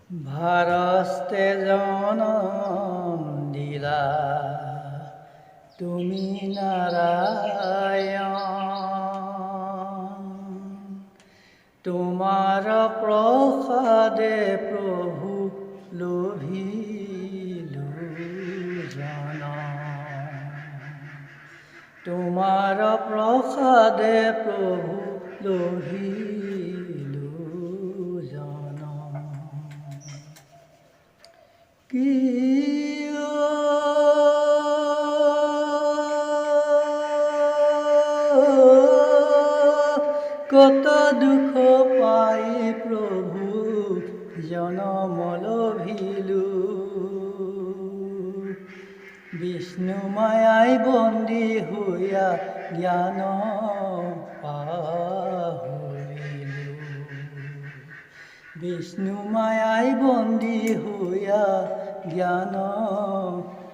ভাৰস্তে জনম দিলা তুমি নারায়ণ, তোমার প্রসাদে প্রভু লোভিলু জন, তোমার প্রসাদে প্রভু লোভিলু জন। কত দুঃখ পাই প্রভু জনম লভিলু, বিষ্ণু মায়ায় বন্দী হইয়া জ্ঞান পাহরিলু, বিষ্ণু মায়ায় বন্দী হইয়া জ্ঞান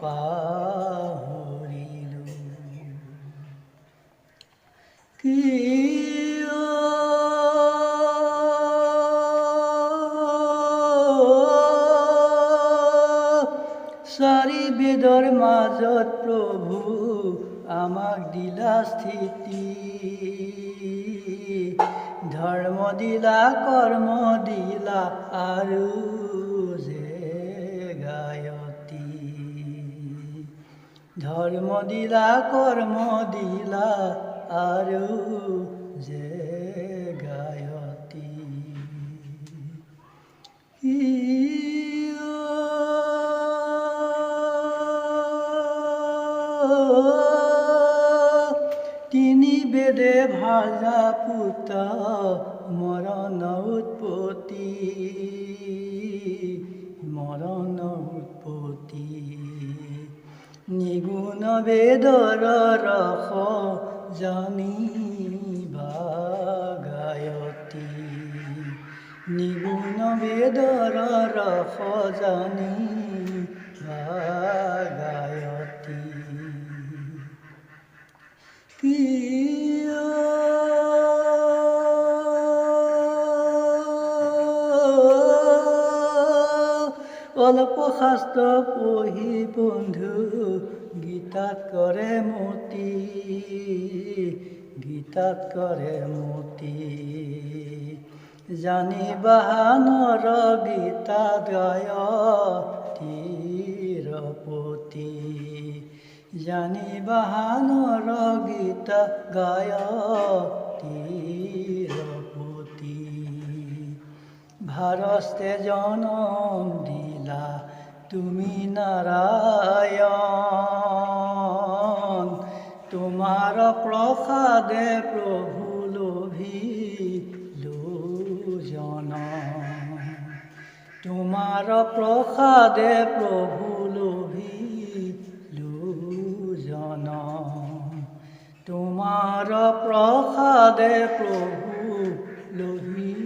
পাহরিলু। চাৰি বেদৰ মাজত প্ৰভু আমাক দিলা স্থিতি, ধৰ্ম দিলা কৰ্ম দিলা আৰু যে গায়তী, ধৰ্ম দিলা কৰ্ম দিলা আৰু যে গায়তী। তিনি বেদে ভাজা পুত মৰণ উৎপত্তি, মৰণ উৎপত্তি, নিগুণ বেদৰ ৰস জানিবা গায়তী, নিগুণ বেদৰ ৰস জানিবা গায়তী। অল্প শাস্ত্ৰ পঢ়ি বন্ধু গীতাত কৰে মতি, গীতাত কৰে মতি, জানিবা নৰ গীতা গায়তীৰ পতি, জানিবা নৰ গীতা গায়তীৰ পতি। ভাৰস্তে জনম দিলা তুমি নাৰায়ণ, তোমাৰ প্ৰসাদে প্ৰভু লোভিলু জন, তোমাৰ প্ৰসাদে প্ৰভু লোভিলু জন, তোমাৰ প্ৰসাদে প্ৰভু লোভিলু